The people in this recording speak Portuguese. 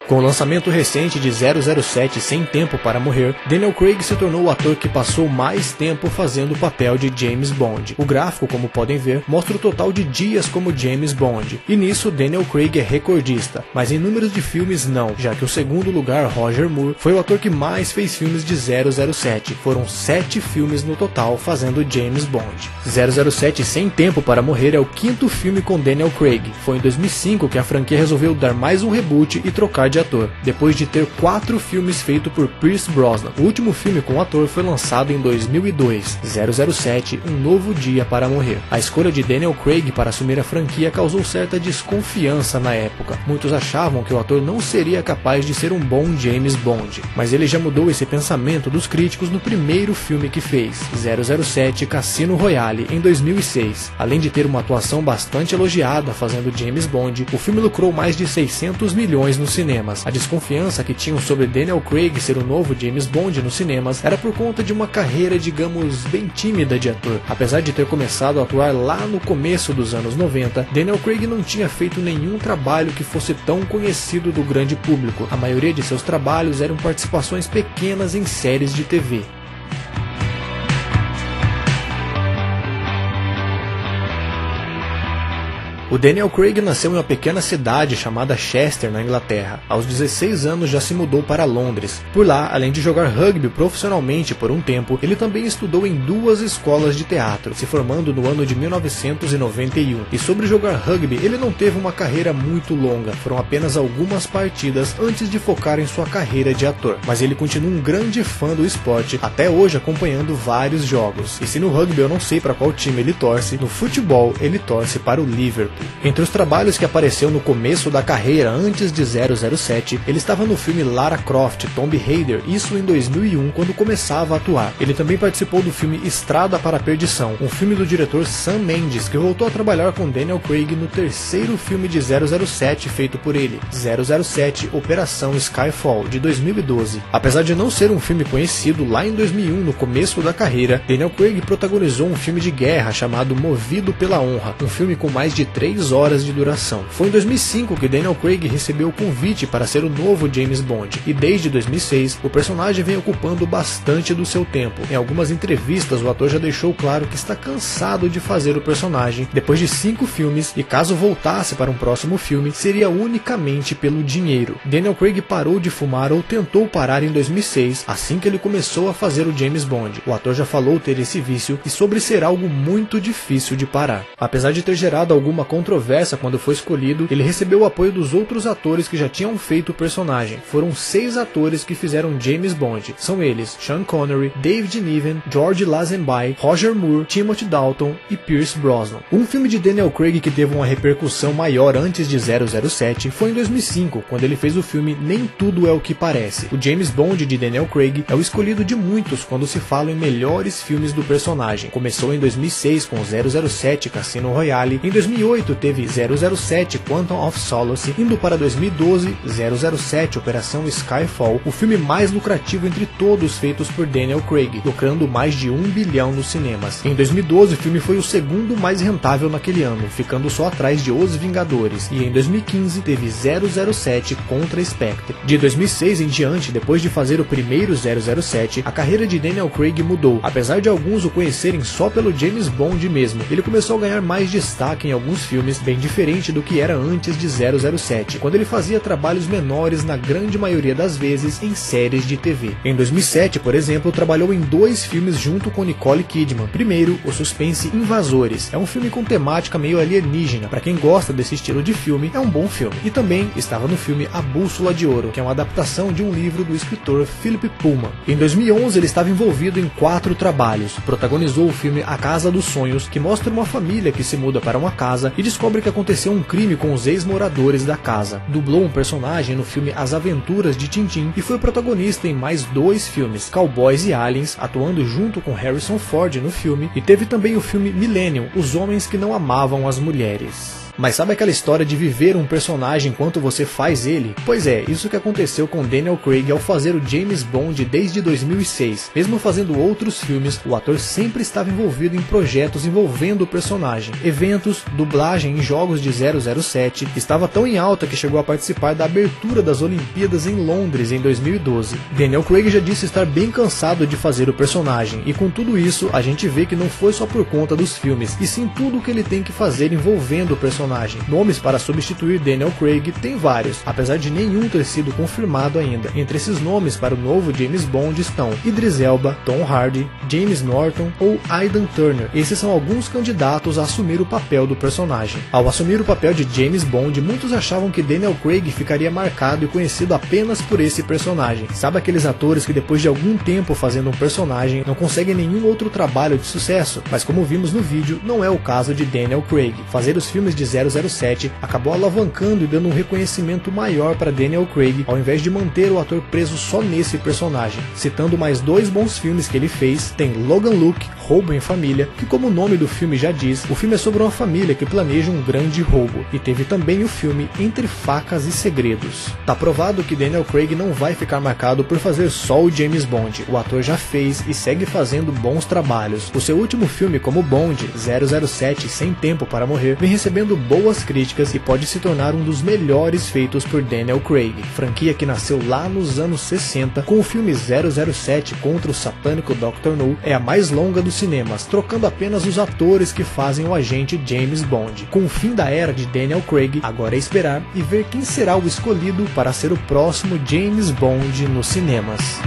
Com o lançamento recente de 007 Sem Tempo para Morrer, Daniel Craig se tornou o ator que passou mais tempo fazendo o papel de James Bond. O gráfico, como podem ver, mostra o total de dias como James Bond, e nisso Daniel Craig é recordista, mas em números de filmes não, já que o segundo lugar, Roger Moore, foi o ator que mais fez filmes de 007, foram 7 filmes no total fazendo James Bond. 007 Sem Tempo para Morrer é o 5º filme com Daniel Craig, foi em 2005 que a franquia resolveu dar mais um reboot e trocar de ator, depois de ter 4 filmes feitos por Pierce Brosnan. O último filme com o ator foi lançado em 2002, 007 Um Novo Dia para Morrer. A escolha de Daniel Craig para assumir a franquia causou certa desconfiança na época. Muitos achavam que o ator não seria capaz de ser um bom James Bond, mas ele já mudou esse pensamento dos críticos no primeiro filme que fez, 007 Cassino Royale, em 2006. Além de ter uma atuação bastante elogiada fazendo James Bond, o filme lucrou mais de 600 milhões nos cinemas. A desconfiança que tinham sobre Daniel Craig ser o novo James Bond nos cinemas era por conta de uma carreira, digamos, bem tímida de ator. Apesar de ter começado a atuar lá no começo dos anos 90, Daniel Craig não tinha feito nenhum trabalho que fosse tão conhecido do grande público. A maioria de seus trabalhos eram participações pequenas em séries de TV. O Daniel Craig nasceu em uma pequena cidade chamada Chester, na Inglaterra. Aos 16 anos já se mudou para Londres. Por lá, além de jogar rugby profissionalmente por um tempo, ele também estudou em 2 escolas de teatro, se formando no ano de 1991. E sobre jogar rugby, ele não teve uma carreira muito longa, foram apenas algumas partidas antes de focar em sua carreira de ator. Mas ele continua um grande fã do esporte, até hoje acompanhando vários jogos. E se no rugby eu não sei para qual time ele torce, no futebol ele torce para o Liverpool. Entre os trabalhos que apareceu no começo da carreira antes de 007, ele estava no filme Lara Croft, Tomb Raider, isso em 2001, quando começava a atuar. Ele também participou do filme Estrada para a Perdição, um filme do diretor Sam Mendes, que voltou a trabalhar com Daniel Craig no 3º filme de 007 feito por ele, 007 Operação Skyfall, de 2012. Apesar de não ser um filme conhecido, lá em 2001, no começo da carreira, Daniel Craig protagonizou um filme de guerra chamado Movido pela Honra, um filme com mais de 3 horas de duração. Foi em 2005 que Daniel Craig recebeu o convite para ser o novo James Bond, e desde 2006 o personagem vem ocupando bastante do seu tempo. Em algumas entrevistas o ator já deixou claro que está cansado de fazer o personagem depois de 5 filmes, e caso voltasse para um próximo filme seria unicamente pelo dinheiro. Daniel Craig parou de fumar ou tentou parar em 2006, assim que ele começou a fazer o James Bond. O ator já falou ter esse vício e sobre ser algo muito difícil de parar. Apesar de ter gerado alguma controvérsia quando foi escolhido, ele recebeu o apoio dos outros atores que já tinham feito o personagem. Foram 6 atores que fizeram James Bond. São eles Sean Connery, David Niven, George Lazenby, Roger Moore, Timothy Dalton e Pierce Brosnan. Um filme de Daniel Craig que teve uma repercussão maior antes de 007 foi em 2005, quando ele fez o filme Nem Tudo é o que Parece. O James Bond de Daniel Craig é o escolhido de muitos quando se fala em melhores filmes do personagem. Começou em 2006 com 007 Cassino Royale, em 2008 teve 007 Quantum of Solace, indo para 2012 007 Operação Skyfall, o filme mais lucrativo entre todos feitos por Daniel Craig, lucrando mais de 1 bilhão nos cinemas. Em 2012 o filme foi o segundo mais rentável naquele ano, ficando só atrás de Os Vingadores, e em 2015 teve 007 Contra Spectre. De 2006 em diante, depois de fazer o primeiro 007, a carreira de Daniel Craig mudou. Apesar de alguns o conhecerem só pelo James Bond mesmo, ele começou a ganhar mais destaque em alguns filmes, bem diferente do que era antes de 007, quando ele fazia trabalhos menores na grande maioria das vezes em séries de TV. Em 2007, por exemplo, trabalhou em 2 filmes junto com Nicole Kidman. Primeiro, o suspense Invasores, é um filme com temática meio alienígena, para quem gosta desse estilo de filme, é um bom filme. E também estava no filme A Bússola de Ouro, que é uma adaptação de um livro do escritor Philip Pullman. Em 2011 ele estava envolvido em 4 trabalhos, protagonizou o filme A Casa dos Sonhos, que mostra uma família que se muda para uma casa e descobre que aconteceu um crime com os ex-moradores da casa. Dublou um personagem no filme As Aventuras de Tintin e foi protagonista em mais 2 filmes, Cowboys e Aliens, atuando junto com Harrison Ford no filme, e teve também o filme Millennium, Os Homens que Não Amavam as Mulheres. Mas sabe aquela história de viver um personagem enquanto você faz ele? Pois é, isso que aconteceu com Daniel Craig ao fazer o James Bond desde 2006. Mesmo fazendo outros filmes, o ator sempre estava envolvido em projetos envolvendo o personagem. Eventos, dublagem em jogos de 007, estava tão em alta que chegou a participar da abertura das Olimpíadas em Londres em 2012. Daniel Craig já disse estar bem cansado de fazer o personagem, e com tudo isso a gente vê que não foi só por conta dos filmes, e sim tudo o que ele tem que fazer envolvendo o personagem. Nomes para substituir Daniel Craig tem vários, apesar de nenhum ter sido confirmado ainda. Entre esses nomes para o novo James Bond estão Idris Elba, Tom Hardy, James Norton ou Aidan Turner. Esses são alguns candidatos a assumir o papel do personagem. Ao assumir o papel de James Bond, muitos achavam que Daniel Craig ficaria marcado e conhecido apenas por esse personagem. Sabe aqueles atores que depois de algum tempo fazendo um personagem não conseguem nenhum outro trabalho de sucesso? Mas como vimos no vídeo, não é o caso de Daniel Craig. Fazer os filmes de 007 acabou alavancando e dando um reconhecimento maior para Daniel Craig, ao invés de manter o ator preso só nesse personagem. Citando mais 2 bons filmes que ele fez, tem Logan Luke, Roubo em Família, que como o nome do filme já diz, o filme é sobre uma família que planeja um grande roubo, e teve também o filme Entre Facas e Segredos. Tá provado que Daniel Craig não vai ficar marcado por fazer só o James Bond. O ator já fez e segue fazendo bons trabalhos. O seu último filme como Bond, 007 Sem Tempo para Morrer, vem recebendo boas críticas e pode se tornar um dos melhores feitos por Daniel Craig. Franquia que nasceu lá nos anos 60 com o filme 007 contra o satânico Dr. No, é a mais longa dos cinemas, trocando apenas os atores que fazem o agente James Bond. Com o fim da era de Daniel Craig, agora é esperar e ver quem será o escolhido para ser o próximo James Bond nos cinemas.